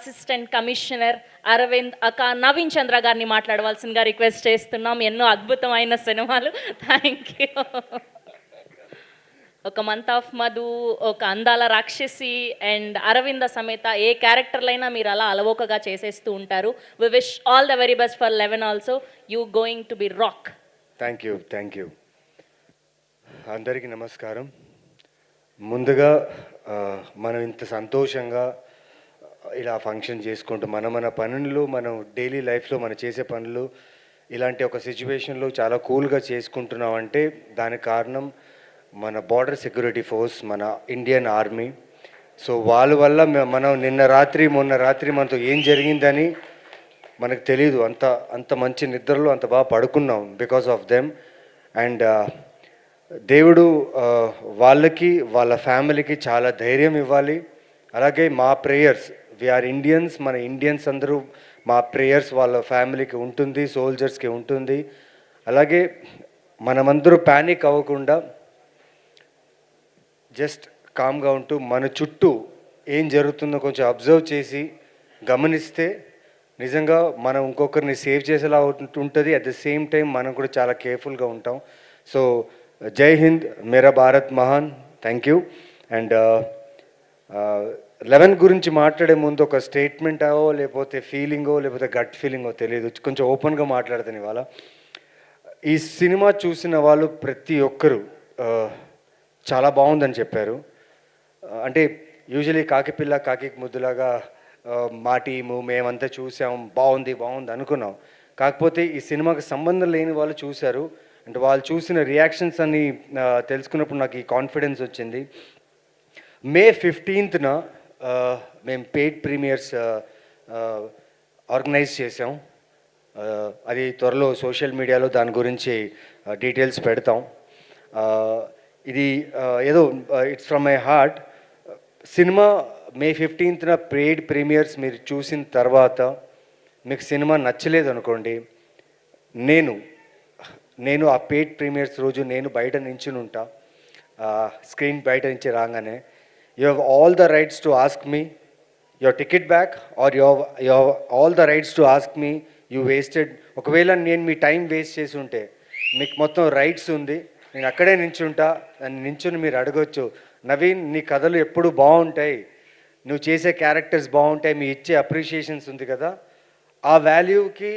Assistant commissioner Arvind Naveen చంద్ర గారిని మాట్లాడవలసిందిగా request చేస్తున్నాం. ఎన్నో అద్భుతమైన సినిమాలు. Thank you. ఒక మంత్ ఆఫ్ మధు, ఒక అందాల రాక్షసి అండ్ అరవింద సమేత ఏ క్యారెక్టర్లైనా మీరు అలా అలవోకగా చేసేస్తూ ఉంటారు. We wish all the very best for 11 also. You going to be rock. Thank you. అందరికీ నమస్కారం. ముందుగా మనం ఇంత సంతోషంగా ఇలా ఫంక్షన్ చేసుకుంటూ మన పనులు మనం డైలీ లైఫ్లో మనం చేసే పనులు ఇలాంటి ఒక సిచ్యువేషన్లో చాలా కూల్గా చేసుకుంటున్నామంటే దానికి కారణం మన బార్డర్ సెక్యూరిటీ ఫోర్స్, మన ఇండియన్ ఆర్మీ. సో వాళ్ళ వల్ల మనం మొన్న రాత్రి మనతో ఏం జరిగిందని మనకు తెలీదు. అంత మంచి నిద్రలో అంత బాగా పడుకున్నాం బికాస్ ఆఫ్ దెమ్. అండ్ దేవుడు వాళ్ళకి వాళ్ళ ఫ్యామిలీకి చాలా ధైర్యం ఇవ్వాలి. అలాగే మా ప్రేయర్స్, వీఆర్ ఇండియన్స్, మన ఇండియన్స్ అందరూ మా ప్రేయర్స్ వాళ్ళ ఫ్యామిలీకి ఉంటుంది, సోల్జర్స్కి ఉంటుంది. అలాగే మనమందరూ ప్యానిక్ అవ్వకుండా జస్ట్ కామ్గా ఉంటూ మన చుట్టూ ఏం జరుగుతుందో కొంచెం అబ్జర్వ్ చేసి గమనిస్తే నిజంగా మనం ఇంకొకరిని సేవ్ చేసేలా ఉంటుంది. అట్ ద సేమ్ టైం మనం కూడా చాలా కేర్ఫుల్గా ఉంటాం. సో జై హింద్, మేరా భారత్ మహాన్. Thank you. అండ్ 11 గురించి మాట్లాడే ముందు ఒక స్టేట్మెంటో లేకపోతే ఫీలింగో లేకపోతే గట్ ఫీలింగో తెలియదు, కొంచెం ఓపెన్గా మాట్లాడతాను ఇవాళ. ఈ సినిమా చూసిన వాళ్ళు ప్రతి ఒక్కరు చాలా బాగుందని చెప్పారు. అంటే యూజువలీ కాకిపిల్ల కాకి ముద్దులాగా మా టీము మేమంతా చూసాం, బాగుంది అనుకున్నాం. కాకపోతే ఈ సినిమాకి సంబంధం లేని వాళ్ళు చూశారు. అంటే వాళ్ళు చూసిన రియాక్షన్స్ అన్ని తెలుసుకున్నప్పుడు నాకు ఈ కాన్ఫిడెన్స్ వచ్చింది. మే 15న మేము పెయిడ్ ప్రీమియర్స్ ఆర్గనైజ్ చేసాం. అది త్వరలో సోషల్ మీడియాలో దాని గురించి డీటెయిల్స్ పెడతాం. ఇది ఏదో it's from my heart. Cinema May 15న పెయిడ్ ప్రీమియర్స్ మీరు చూసిన తర్వాత మీకు సినిమా నచ్చలేదు అనుకోండి, నేను ఆ పెయిడ్ ప్రీమియర్స్ రోజు నేను బయట నించుని ఉంటా, స్క్రీన్ బయట నుంచి రాగానే you have all the rights to ask me your ticket back or you have all the rights to ask me you wasted. ఒకవేళ నేను మీ టైం వేస్ట్ చేసి ఉంటే మీకు మొత్తం రైట్స్ ఉంది, నేను అక్కడే నించుంటా. నించుని మీరు అడగొచ్చు, నవీన్ నీ కథలు ఎప్పుడు బాగుంటాయి, నువ్వు చేసే క్యారెక్టర్స్ బాగుంటాయి, మీ ఇచ్చే అప్రిషియేషన్స్ ఉంది కదా, ఆ వాల్యూకి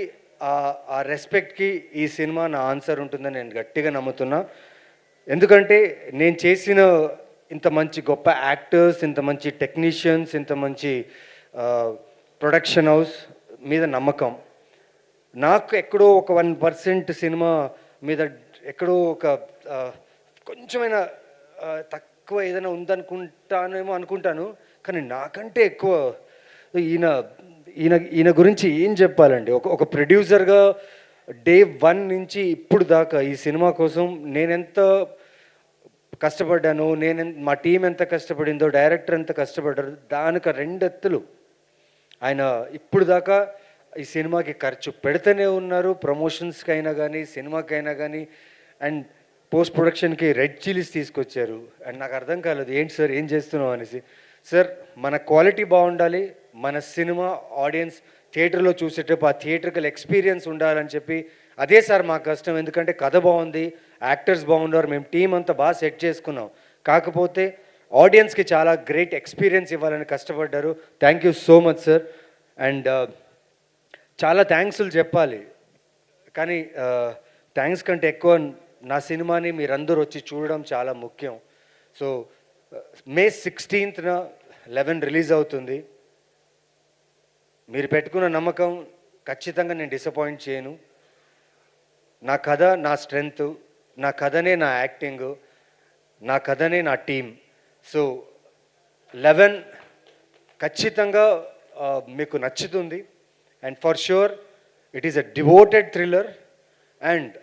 ఆ రెస్పెక్ట్కి ఈ సినిమా నా ఆన్సర్ ఉంటుందని నేను గట్టిగా నమ్ముతున్నా. ఎందుకంటే నేను చేసిన ఇంత మంచి గొప్ప యాక్టర్స్, ఇంత మంచి టెక్నీషియన్స్, ఇంత మంచి ప్రొడక్షన్ హౌస్ మీద నమ్మకం. నాకు ఎక్కడో ఒక 1% సినిమా మీద ఎక్కడో ఒక కొంచెమైనా తక్కువ ఏదైనా అనుకుంటాను. కానీ నాకంటే ఎక్కువ ఈయన గురించి ఏం చెప్పాలండి. ఒక ప్రొడ్యూసర్గా డే 1 నుంచి ఇప్పుడు దాకా ఈ సినిమా కోసం నేనెంత కష్టపడ్డాను, మా టీం ఎంత కష్టపడిందో, డైరెక్టర్ ఎంత కష్టపడ్డారు, దానికి 2 ఎత్తులు ఆయన ఇప్పుడు దాకా ఈ సినిమాకి ఖర్చు పెడుతూనే ఉన్నారు. ప్రమోషన్స్కి అయినా కానీ, సినిమాకైనా కానీ. అండ్ పోస్ట్ ప్రొడక్షన్కి రెడ్ చిల్లీస్ తీసుకొచ్చారు. అండ్ నాకు అర్థం కాలేదు, ఏంటి సార్ ఏం చేస్తున్నాం అనేసి. సార్ మన క్వాలిటీ బాగుండాలి, మన సినిమా ఆడియన్స్ థియేటర్లో చూసేటప్పుడు ఆ థియేటర్కల్ ఎక్స్పీరియన్స్ ఉండాలని చెప్పి అదే సార్ మా కష్టం. ఎందుకంటే కథ బాగుంది, యాక్టర్స్ బాగున్నారు, మేము టీం అంతా బాగా సెట్ చేసుకున్నాం. కాకపోతే ఆడియన్స్కి చాలా గ్రేట్ ఎక్స్పీరియన్స్ ఇవ్వాలని కష్టపడ్డారు. Thank you so much sir. And చాలా థ్యాంక్స్లు చెప్పాలి, కానీ థ్యాంక్స్ కంటే ఎక్కువ నా సినిమాని మీరందరూ వచ్చి చూడడం చాలా ముఖ్యం. సో మే 16న 11 రిలీజ్ అవుతుంది. మీరు పెట్టుకున్న నమ్మకం ఖచ్చితంగా నేను డిసప్పాయింట్ చేయను. నా కథ నా స్ట్రెంగ్త్, నా కథనే నా యాక్టింగ్, నా కథనే నా టీం. సో 11 ఖచ్చితంగా మీకు నచ్చుతుంది. And for sure it is a devoted thriller. And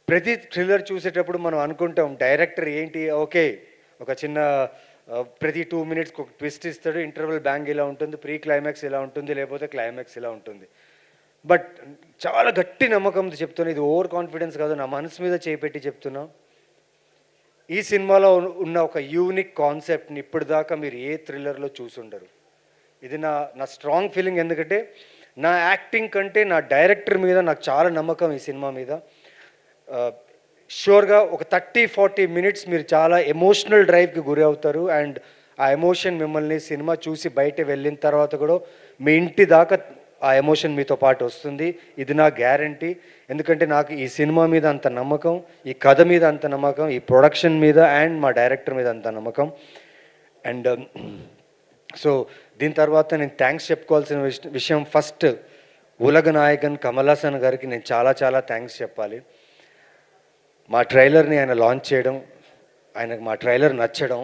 ప్రతి థ్రిల్లర్ చూసేటప్పుడు మనం అనుకుంటాం డైరెక్టర్ ఏంటి, ఓకే ఒక చిన్న ప్రతి 2 మినిట్స్కి ఒక ట్విస్ట్ ఇస్తాడు, ఇంటర్వెల్ బ్యాంగ్ ఇలా ఉంటుంది, ప్రీ క్లైమాక్స్ ఇలా ఉంటుంది, లేకపోతే క్లైమాక్స్ ఇలా ఉంటుంది. బట్ చాలా గట్టి నమ్మకంతో చెప్తున్నా, ఇది ఓవర్ కాన్ఫిడెన్స్ కాదు, నా మనసు మీద చేపెట్టి చెప్తున్నా. ఈ సినిమాలో ఉన్న ఒక యూనిక్ కాన్సెప్ట్ని ఇప్పటిదాకా మీరు ఏ థ్రిల్లర్లో చూసుండరు. ఇది నా స్ట్రాంగ్ ఫీలింగ్. ఎందుకంటే నా యాక్టింగ్ కంటే నా డైరెక్టర్ మీద నాకు చాలా నమ్మకం ఈ సినిమా మీద. షూర్గా ఒక 30-40 మినిట్స్ మీరు చాలా ఎమోషనల్ డ్రైవ్కి గురి అవుతారు. అండ్ ఆ ఎమోషన్ మిమ్మల్ని సినిమా చూసి బయట వెళ్ళిన తర్వాత కూడా మీ ఇంటి దాకా ఆ ఎమోషన్ మీతో పాటు వస్తుంది. ఇది నా గ్యారంటీ. ఎందుకంటే నాకు ఈ సినిమా మీద అంత నమ్మకం, ఈ కథ మీద అంత నమ్మకం, ఈ ప్రొడక్షన్ మీద అండ్ మా డైరెక్టర్ మీద అంత నమ్మకం. అండ్ సో దీని తర్వాత నేను థ్యాంక్స్ చెప్పుకోవాల్సిన విషయం ఫస్ట్ ఉలగ నాయకన్ కమల్ హాసన్ గారికి నేను చాలా చాలా థ్యాంక్స్ చెప్పాలి. మా ట్రైలర్ని ఆయన లాంచ్ చేయడం, ఆయనకు మా ట్రైలర్ నచ్చడం,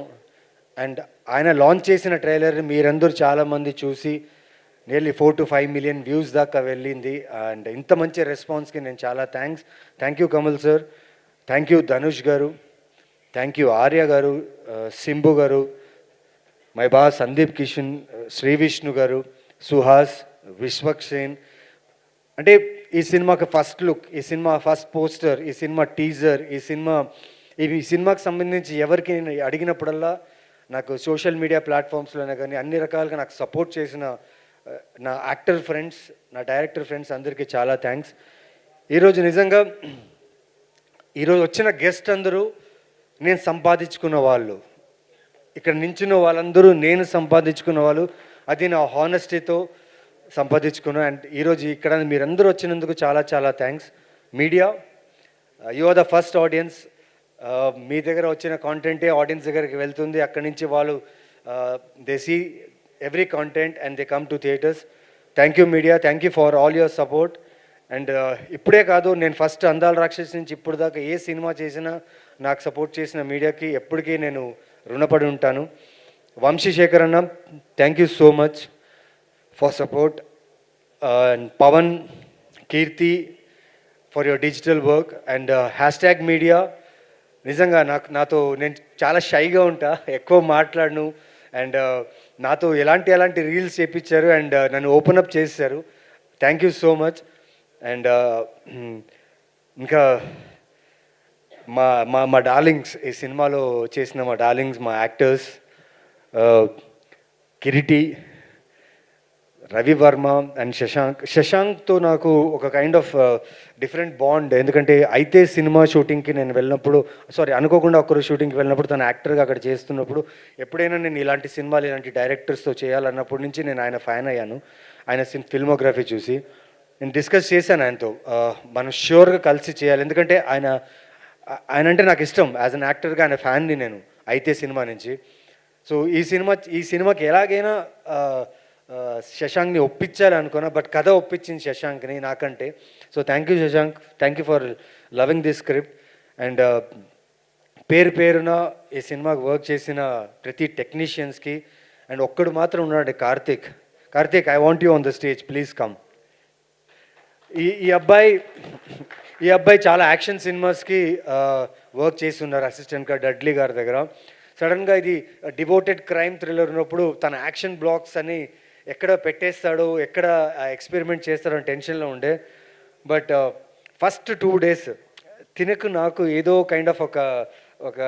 అండ్ ఆయన లాంచ్ చేసిన ట్రైలర్ని మీరందరూ చాలామంది చూసి నియర్లీ 4 to 5 మిలియన్ వ్యూస్ దాకా వెళ్ళింది. అండ్ ఇంత మంచి రెస్పాన్స్కి నేను చాలా thank you Kamal sir, thank you Dhanush గారు, థ్యాంక్ యూ ఆర్య గారు, సింబు గారు, మై బాస్ సందీప్ కిషన్, శ్రీ విష్ణు గారు, సుహాస్, విశ్వక్సేన్. అంటే ఈ సినిమాకి ఫస్ట్ లుక్, ఈ సినిమా ఫస్ట్ పోస్టర్, ఈ సినిమా టీజర్, ఈ సినిమాకి సంబంధించి ఎవరికి నేను అడిగినప్పుడల్లా నాకు సోషల్ మీడియా ప్లాట్ఫామ్స్లోనే కానీ అన్ని రకాలుగా నాకు సపోర్ట్ చేసిన నా యాక్టర్ ఫ్రెండ్స్, నా డైరెక్టర్ ఫ్రెండ్స్ అందరికీ చాలా థ్యాంక్స్. ఈరోజు నిజంగా ఈరోజు వచ్చిన గెస్ట్ అందరూ నేను సంపాదించుకున్న వాళ్ళు, ఇక్కడ నించున్న వాళ్ళందరూ నేను సంపాదించుకున్న వాళ్ళు. అది నా హానెస్టీతో సంపాదించుకున్నా. అండ్ ఈరోజు ఇక్కడ మీరందరూ వచ్చినందుకు చాలా చాలా thanks. Media, you are the first audience. మీ దగ్గర వచ్చిన కాంటెంటే ఆడియన్స్ దగ్గరికి వెళ్తుంది. అక్కడి నుంచి వాళ్ళు they see every content and they come to theatres. Thank you media, thank you for all your support. And ఇప్పుడే కాదు, నేను ఫస్ట్ అందాల రాక్షస్ నుంచి ఇప్పుడు దాకా ఏ సినిమా చేసినా నాకు సపోర్ట్ చేసిన మీడియాకి ఎప్పటికీ నేను రుణపడి ఉంటాను. వంశీశేఖర్ అన్న, thank you so much for support. And Pavan, Keerthi for your digital work. And hashtag media, నిజంగా నాతో నేను చాలా షైగా ఉంటా, ఎక్కువ మాట్లాడను. అండ్ నాతో ఎలాంటి రీల్స్ చేయించారు అండ్ నన్ను ఓపెన్ అప్ చేశారు. Thank you so much. And ఇంకా మా డార్లింగ్స్, ఈ సినిమాలో చేసిన మా డార్లింగ్స్, మా యాక్టర్స్ కిరీటి, రవి వర్మ అండ్ శశాంక్తో నాకు ఒక కైండ్ ఆఫ్ డిఫరెంట్ బాండ్. ఎందుకంటే అయితే సినిమా షూటింగ్కి నేను వెళ్ళినప్పుడు, అనుకోకుండా ఒకరు షూటింగ్కి వెళ్ళినప్పుడు తను యాక్టర్గా అక్కడ చేస్తున్నప్పుడు ఎప్పుడైనా నేను ఇలాంటి సినిమాలు, ఇలాంటి డైరెక్టర్స్తో చేయాలన్నప్పటి నుంచి నేను ఆయన ఫ్యాన్ అయ్యాను. ఆయన ఫిల్మోగ్రఫీ చూసి నేను డిస్కస్ చేశాను ఆయనతో, మనం ష్యూర్గా కలిసి చేయాలి. ఎందుకంటే ఆయన అంటే నాకు ఇష్టం. యాజ్ అన్ యాక్టర్గా ఆయన ఫ్యాన్ని నేను అయితే సినిమా నుంచి. సో ఈ సినిమాకి ఎలాగైనా శశాంక్ని ఒప్పించాలి అనుకున్నా, బట్ కథ ఒప్పించింది శశాంక్ని నాకంటే. So thank you Shashank, thank you for loving this script. And పేరున ఈ సినిమాకి వర్క్ చేసిన ప్రతి టెక్నీషియన్స్కి. అండ్ ఒక్కడు మాత్రం ఉన్నాడు, Karthik, I want you on the stage, please come. ఈ అబ్బాయి చాలా యాక్షన్ సినిమాస్కి వర్క్ చేస్తున్నారు అసిస్టెంట్గా డడ్లీ గారి దగ్గర. సడన్గా ఇది డివోటెడ్ క్రైమ్ థ్రిల్లర్ ఉన్నప్పుడు తన యాక్షన్ బ్లాక్స్ అని ఎక్కడ పెట్టేస్తాడో, ఎక్కడ ఎక్స్పెరిమెంట్ చేస్తాడో అని టెన్షన్లో ఉండే. బట్ ఫస్ట్ 2 days తినకు నాకు ఏదో కైండ్ ఆఫ్ ఒక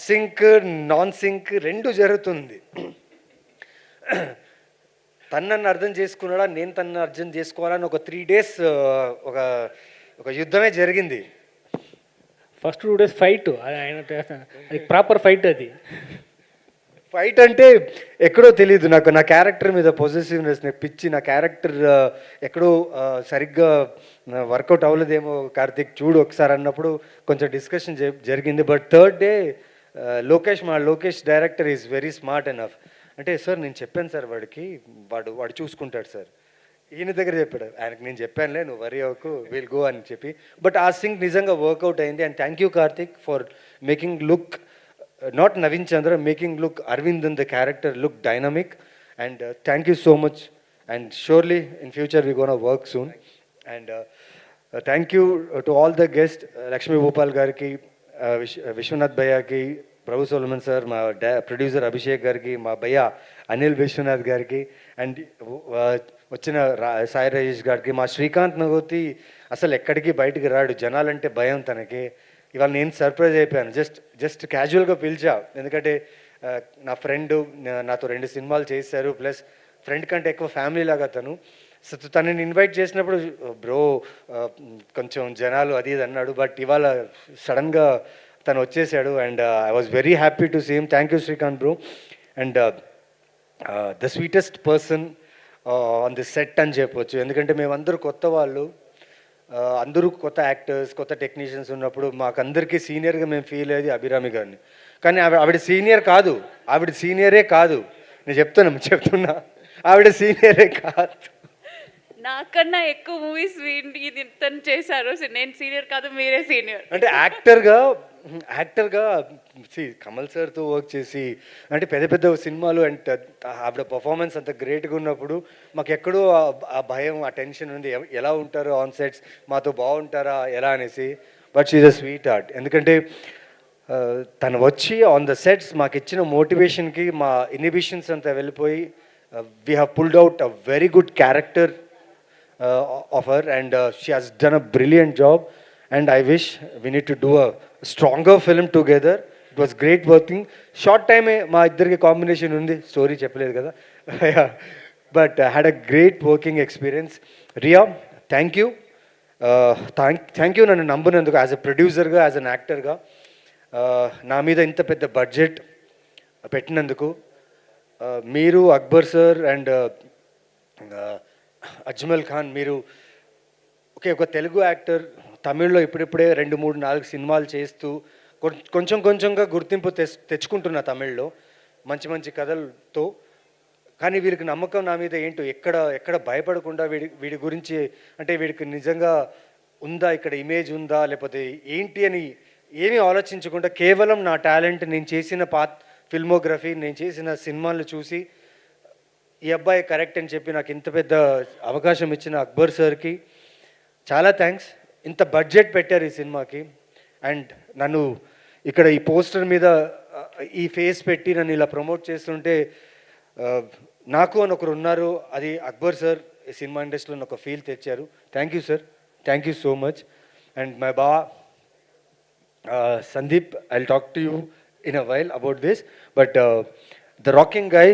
సింక్ నాన్ సింక్ రెండు జరుగుతుంది. తను నన్ను అర్థం చేసుకున్నాడా, నేను తనను అర్థం చేసుకోవాలని ఒక 3 days ఒక యుద్ధమే జరిగింది. ఫస్ట్ 2 days ఫైట్, అది ప్రాపర్ ఫైట్. అది ఫైట్ అంటే ఎక్కడో తెలియదు నాకు, నా క్యారెక్టర్ మీద పొజిటివ్నెస్ పిచ్చి, నా క్యారెక్టర్ ఎక్కడో సరిగ్గా వర్కౌట్ అవ్వలేదేమో కార్తీక్ చూడు ఒకసారి అన్నప్పుడు కొంచెం డిస్కషన్ జరిగింది. But 3rd day Lokesh director is very smart enough. అంటే సార్ నేను చెప్పాను సార్ వాడికి, వాడు చూసుకుంటాడు సార్. ఈయన దగ్గర చెప్పాడు, ఆయనకు నేను చెప్పానులే నువ్వు వరి అవ్వకు, విల్ గో అని చెప్పి. బట్ ఆ సింగ్ నిజంగా వర్కౌట్ అయింది. And thank you Karthik for making look not Naveen Chandra, making look Aravind in the character look dynamic. And thank you so much. And surely in future we gonna work soon. And thank you to all the guest, Lakshmi Bhupal గారికి, విశ్వనాథ్ భయ్యాకి, Prabhu Solomon sir, మా producer Abhishek గారికి, మా భయ్య అనిల్ విశ్వనాథ్ గారికి, and వచ్చిన సాయి రాజేష్ గారికి, మా శ్రీకాంత్ నగోతి అసలు ఎక్కడికి బయటికి రాడు, జనాలంటే భయం తనకి. ఇవాళ నేను సర్ప్రైజ్ అయిపోయాను, జస్ట్ క్యాజువల్గా పిలిచా. ఎందుకంటే నా ఫ్రెండ్ నాతో 2 సినిమాలు చేశారు, ప్లస్ ఫ్రెండ్ కంటే ఎక్కువ ఫ్యామిలీ లాగా తను. సో తనని ఇన్వైట్ చేసినప్పుడు బ్రో కొంచెం జనాలు అది ఇది అన్నాడు, బట్ ఇవాళ సడన్గా తను వచ్చేసాడు and I was very happy to see him. Thank you Srikanth bro. And the sweetest person on the set అని చెప్పొచ్చు, ఎందుకంటే మేమందరూ కొత్త వాళ్ళు, అందరూ కొత్త యాక్టర్స్, కొత్త టెక్నీషియన్స్ ఉన్నప్పుడు మాకందరికీ సీనియర్గా మేము ఫీల్ అయ్యేది అభిరామి గారిని. కానీ ఆవిడ సీనియర్ కాదు, ఆవిడ సీనియరే కాదు, నేను చెప్తున్నా ఆవిడ సీనియరే కాదు. నాకన్నా ఎక్కువ మూవీస్ ఇది తను చేశారు. నేను సీనియర్ కాదు, మీరే సీనియర్. అంటే యాక్టర్గా కమల్ సార్తో వర్క్ చేసి అంటే పెద్ద పెద్ద సినిమాలు అండ్ ఆవిడ పర్ఫార్మెన్స్ అంత గ్రేట్గా ఉన్నప్పుడు మాకు ఎక్కడో ఆ భయం, ఆ టెన్షన్ ఉంది, ఎలా ఉంటారో ఆన్ సెట్స్, మాతో బాగుంటారా ఎలా అనేసి. But she's a sweet heart, ఎందుకంటే తను వచ్చి ఆన్ ద సెట్స్ మాకు ఇచ్చిన మోటివేషన్కి మా ఇన్హిబిషన్స్ అంతా వెళ్ళిపోయి we have pulled out a very good character of her and she has done a brilliant job and I wish we need to do a stronger film together. It was great working. Short time మా ఇద్దరికి combination ఉంది, story చెప్పలేదు కదా. But had a great working experience. Riya thank you, thank you నన్ను నమ్మునందుకు, as a ప్రొడ్యూసర్గా, as an యాక్టర్గా నా మీద ఇంత పెద్ద బడ్జెట్ పెట్టినందుకు. మీరు, అక్బర్ సార్ అండ్ అజ్మల్ ఖాన్, మీరు ఒక తెలుగు యాక్టర్ తమిళ్లో ఇప్పుడిప్పుడే 2, 3, 4 సినిమాలు చేస్తూ కొంచెంగా గుర్తింపు తెచ్చుకుంటున్నా తమిళ్లో మంచి మంచి కథలతో. కానీ వీరికి నమ్మకం నా మీద ఏంటో, ఎక్కడ భయపడకుండా వీడి గురించి అంటే వీడికి నిజంగా ఉందా, ఇక్కడ ఇమేజ్ ఉందా లేకపోతే ఏంటి అని ఏమీ ఆలోచించకుండా కేవలం నా టాలెంట్, నేను చేసిన ఫిల్మోగ్రఫీ, నేను చేసిన సినిమాలు చూసి ఈ అబ్బాయి కరెక్ట్ అని చెప్పి నాకు ఇంత పెద్ద అవకాశం ఇచ్చిన అక్బర్ సార్కి చాలా థ్యాంక్స్. ఇంత బడ్జెట్ పెట్టారు ఈ సినిమాకి అండ్ నన్ను ఇక్కడ ఈ పోస్టర్ మీద ఈ ఫేస్ పెట్టి నన్ను ఇలా ప్రమోట్ చేస్తుంటే నాకు అని ఒకరు ఉన్నారు, అది అక్బర్ సార్ ఈ సినిమా ఇండస్ట్రీలో ఒక ఫీల్ తెచ్చారు. Thank you sir, thank you so much. And my బా Sandeep, I will talk to you in a while about this, but the rocking guy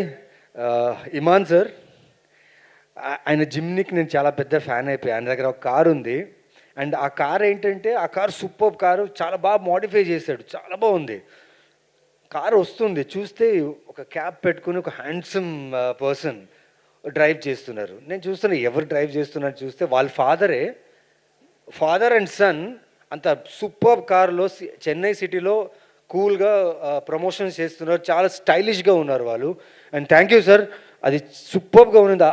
Imman sir, ఆయన జిమ్నికి నేను చాలా పెద్ద ఫ్యాన్ అయిపోయాను. ఆయన దగ్గర ఒక కారు ఉంది అండ్ ఆ కార్ ఏంటంటే ఆ కారు సూపర్ కారు, చాలా బాగా మోడిఫై చేశాడు, చాలా బాగుంది. కారు వస్తుంది, చూస్తే ఒక క్యాప్ పెట్టుకుని ఒక హ్యాండ్సమ్ పర్సన్ డ్రైవ్ చేస్తున్నారు. నేను చూస్తున్నా ఎవరు డ్రైవ్ చేస్తున్నారు చూస్తే వాళ్ళ ఫాదర్ అండ్ సన్ అంత సూపర్ కార్లో చెన్నై సిటీలో కూల్గా ప్రమోషన్స్ చేస్తున్నారు, చాలా స్టైలిష్గా ఉన్నారు వాళ్ళు. అండ్ థ్యాంక్ యూ సార్, అది సూపర్గా ఉన్నది.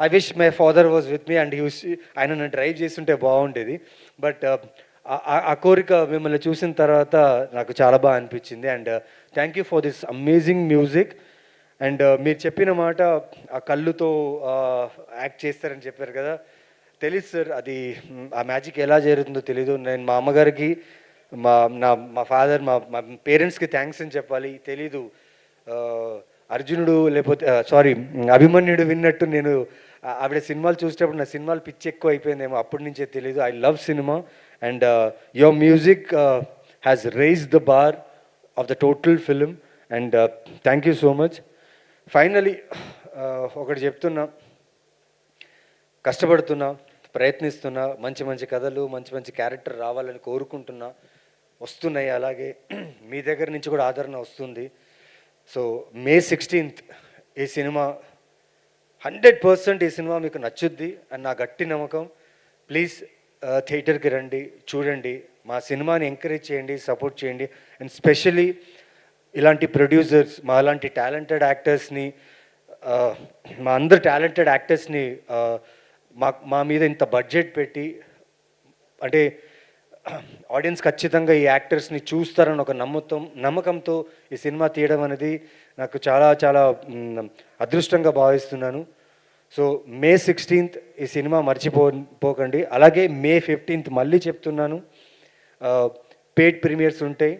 I wish my father was with me and ఆయన నన్ను డ్రైవ్ చేస్తుంటే బాగుండేది. బట్ ఆ కోరిక మిమ్మల్ని చూసిన తర్వాత నాకు చాలా బాగా అనిపించింది. And thank you for this amazing music. And మీరు చెప్పిన మాట ఆ కళ్ళుతో యాక్ట్ చేస్తారని చెప్పారు కదా, తెలీదు సార్, అది ఆ మ్యాజిక్ ఎలా జరుగుతుందో తెలీదు. నేను మా అమ్మగారికి, మా ఫాదర్, మా పేరెంట్స్కి థ్యాంక్స్ అని చెప్పాలి. తెలీదు, అర్జునుడు లేకపోతే అభిమన్యుడు విన్నట్టు నేను ఆవిడ సినిమాలు చూసేటప్పుడు నా సినిమాలు పిచ్చి ఎక్కువ అయిపోయిందేమో, అప్పటి నుంచే తెలీదు. I love cinema and your music has raised the bar of the total film and thank you so much. Finally ఒకటి చెప్తున్నా, కష్టపడుతున్నా, ప్రయత్నిస్తున్నా, మంచి మంచి కథలు, మంచి మంచి క్యారెక్టర్ రావాలని కోరుకుంటున్నా, వస్తున్నాయి. అలాగే మీ దగ్గర నుంచి కూడా ఆదరణ వస్తుంది. సో May 16th ఈ సినిమా 100% ఈ సినిమా మీకు నచ్చుద్ది అని నా గట్టి నమ్మకం. ప్లీజ్ థియేటర్కి రండి, చూడండి, మా సినిమాని ఎంకరేజ్ చేయండి, సపోర్ట్ చేయండి. అండ్ స్పెషలీ ఇలాంటి ప్రొడ్యూసర్స్, మా అలాంటి టాలెంటెడ్ యాక్టర్స్ని, మా అందరు టాలెంటెడ్ యాక్టర్స్ని మా మీద ఇంత బడ్జెట్ పెట్టి, అంటే ఆడియన్స్ ఖచ్చితంగా ఈ యాక్టర్స్ని చూస్తారని ఒక నమ్మకంతో ఈ సినిమా తీయడం అనేది నాకు చాలా చాలా అదృష్టంగా భావిస్తున్నాను. సో May 16th ఈ సినిమా మర్చిపోకండి. అలాగే May 15th మళ్ళీ చెప్తున్నాను, పెయిడ్ ప్రీమియర్స్ ఉంటాయి.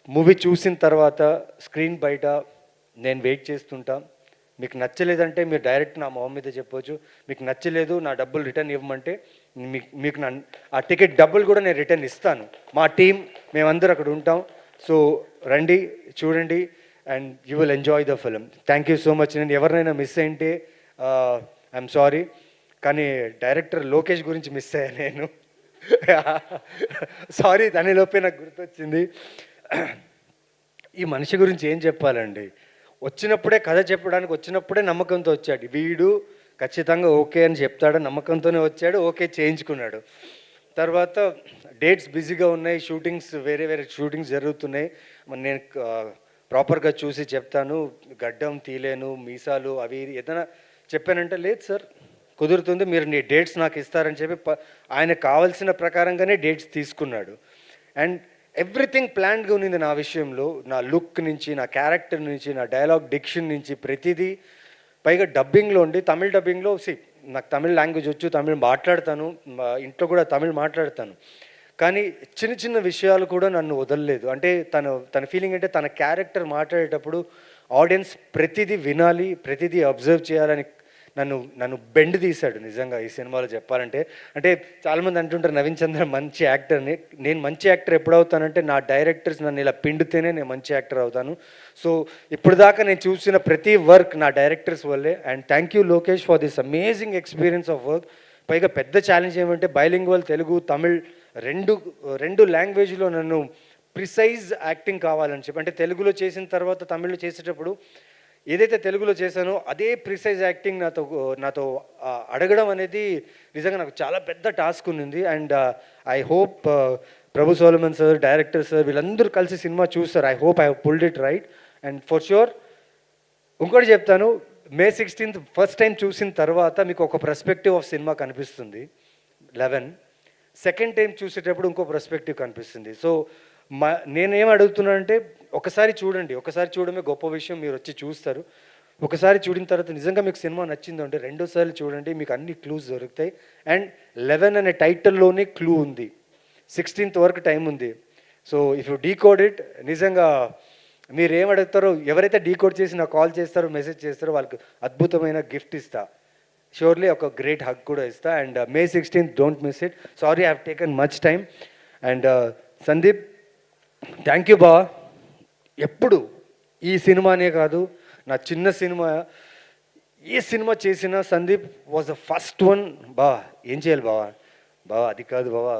మూవీ చూసిన తర్వాత స్క్రీన్ బయట నేను వెయిట్ చేస్తుంటా. మీకు నచ్చలేదంటే మీరు డైరెక్ట్ నా మొహం మీద చెప్పవచ్చు. మీకు నచ్చలేదు, నా డబ్బులు రిటర్న్ ఇవ్వమంటే మీకు ఆ టికెట్ డబ్బులు కూడా నేను రిటర్న్ ఇస్తాను. మా టీం మేమందరూ అక్కడ ఉంటాం. సో రండి, చూడండి. And you will enjoy the film. Thank you so much. నేను ఎవరినైనా మిస్ అయింటే ఐఎమ్ సారీ, కానీ డైరెక్టర్ లోకేష్ గురించి మిస్ అయ్యాను నేను. సారీ, దానిలోపే నాకు గుర్తొచ్చింది. ఈ మనిషి గురించి ఏం చెప్పాలండి, వచ్చినప్పుడే కథ చెప్పడానికి వచ్చినప్పుడే నమ్మకంతో వచ్చాడు. వీడు ఖచ్చితంగా ఓకే అని చెప్తాడని నమ్మకంతోనే వచ్చాడు, ఓకే చేయించుకున్నాడు. తర్వాత డేట్స్ బిజీగా ఉన్నాయి, షూటింగ్స్ వేరే వేరే షూటింగ్స్ జరుగుతున్నాయి. మరి నేను ప్రాపర్గా చూసి చెప్తాను, గడ్డం తీలేను, మీసాలు అవి ఏదైనా చెప్పానంటే లేదు సార్ కుదురుతుంది, మీరు నీ డేట్స్ నాకు ఇస్తారని చెప్పి ఆయన కావాల్సిన ప్రకారంగానే డేట్స్ తీసుకున్నాడు. అండ్ ఎవ్రీథింగ్ ప్లాన్గా ఉన్నింది నా విషయంలో, నా లుక్ నుంచి, నా క్యారెక్టర్ నుంచి, నా డైలాగ్ డిక్షన్ నుంచి ప్రతిదీ. పైగా డబ్బింగ్లో ఉండి, తమిళ డబ్బింగ్లో నాకు తమిళ లాంగ్వేజ్ వచ్చు, తమిళ్ మాట్లాడతాను, ఇంట్లో కూడా తమిళ్ మాట్లాడతాను. కానీ చిన్న చిన్న విషయాలు కూడా నన్ను వదలలేదు. అంటే తన ఫీలింగ్ అంటే తన క్యారెక్టర్ మాట్లాడేటప్పుడు ఆడియన్స్ ప్రతిదీ వినాలి, ప్రతిదీ అబ్జర్వ్ చేయాలని నన్ను బెండ్ తీశాడు నిజంగా ఈ సినిమాలో చెప్పాలంటే. అంటే చాలామంది అంటుంటారు నవీన్ చంద్ర మంచి యాక్టర్ని. నేను మంచి యాక్టర్ ఎప్పుడు అవుతానంటే నా డైరెక్టర్స్ నన్ను ఇలా పిండితేనే నేను మంచి యాక్టర్ అవుతాను. సో ఇప్పుడు దాకా నేను చూసిన ప్రతి వర్క్ నా డైరెక్టర్స్ వల్లే. And thank you Lokesh for this amazing experience of work. పైగా పెద్ద ఛాలెంజ్ ఏమంటే బైలింగ్వల్ తెలుగు తమిళ్ రెండు లాంగ్వేజ్లో నన్ను ప్రిసైజ్ యాక్టింగ్ కావాలని చెప్పి, అంటే తెలుగులో చేసిన తర్వాత తమిళ్లో చేసేటప్పుడు ఏదైతే తెలుగులో చేశానో అదే ప్రిసైజ్ యాక్టింగ్ నాతో అడగడం అనేది నిజంగా నాకు చాలా పెద్ద టాస్క్ ఉంది. And I hope Prabhu Solomon sir, director sir వీళ్ళందరూ కలిసి సినిమా చూస్తారు. I hope I have pulled it right. And for sure ఇంకోటి చెప్తాను, May 16th ఫస్ట్ టైం చూసిన తర్వాత మీకు ఒక పర్స్పెక్టివ్ ఆఫ్ సినిమా కనిపిస్తుంది 11. సెకండ్ టైం చూసేటప్పుడు ఇంకో పర్స్పెక్టివ్ కనిపిస్తుంది. సో నేనేం అడుగుతున్నానంటే ఒకసారి చూడండి, ఒకసారి చూడమే గొప్ప విషయం, మీరు వచ్చి చూస్తారు. ఒకసారి చూడిన తర్వాత నిజంగా మీకు సినిమా నచ్చిందంటే రెండోసారి చూడండి, మీకు అన్ని క్లూస్ దొరుకుతాయి. అండ్ 11 అనే టైటిల్లోనే క్లూ ఉంది, 16th వరకు టైం ఉంది. So if you decode it, నిజంగా మీరు ఏం అడుగుతారో, ఎవరైతే డీకోడ్ చేసి నాకు కాల్ చేస్తారో, మెసేజ్ చేస్తారో వాళ్ళకి అద్భుతమైన గిఫ్ట్ ఇస్తా, షూర్లీ ఒక గ్రేట్ హగ్ కూడా ఇస్తా. And May 16th don't miss it. Sorry I have taken much time. And Sandeep thank you బా. ఎప్పుడు ఈ సినిమానే కాదు, నా చిన్న సినిమా ఏ సినిమా చేసినా Sandeep was the first one. బా ఏం చేయాలి బావా, అది కాదు బావా,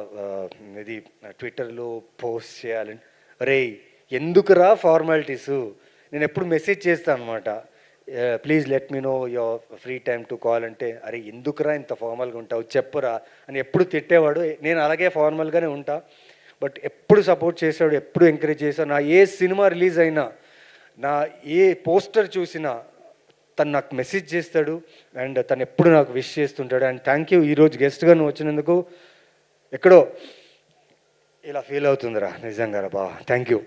ఇది ట్విట్టర్లో పోస్ట్ చేయాలని. రే ఎందుకురా ఫార్మాలిటీసు, నేను ఎప్పుడు మెసేజ్ చేస్తాను అనమాట, please let me know your free time to call అంటే, అరే ఎందుకురా ఇంత ఫార్మల్గా ఉంటావు చెప్పురా అని ఎప్పుడు తిట్టేవాడు. నేను అలాగే ఫార్మల్గానే ఉంటా, బట్ ఎప్పుడు సపోర్ట్ చేశాడు, ఎప్పుడు ఎంకరేజ్ చేశాడు. నా ఏ సినిమా రిలీజ్ అయినా, నా ఏ పోస్టర్ చూసినా తను నాకు మెసేజ్ చేస్తాడు. అండ్ తను ఎప్పుడు నాకు విష్ చేస్తుంటాడు. అండ్ థ్యాంక్ యూ, ఈరోజు గెస్ట్గా నువ్వు వచ్చినందుకు ఎక్కడో ఇలా ఫీల్ అవుతుందిరా నిజంగా బా. థ్యాంక్ యూ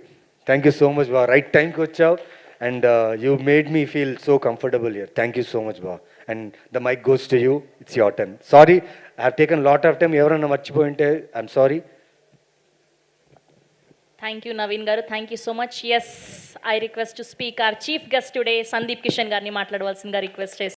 సో మచ్ బా. రైట్ టైంకి వచ్చావు and you made me feel so comfortable here. Thank you so much బా. And the mic goes to you, it's your time. Sorry I have taken lot of time, ఎవరన్నా మర్చిపోయి ఉంటే I'm sorry. Thank you, Naveen garu. Thank you so much. Yes, I request to speak our chief guest today, Sandeep Kishan garni మాట్లాడవలసిందిగా request చేస్తున్నాను.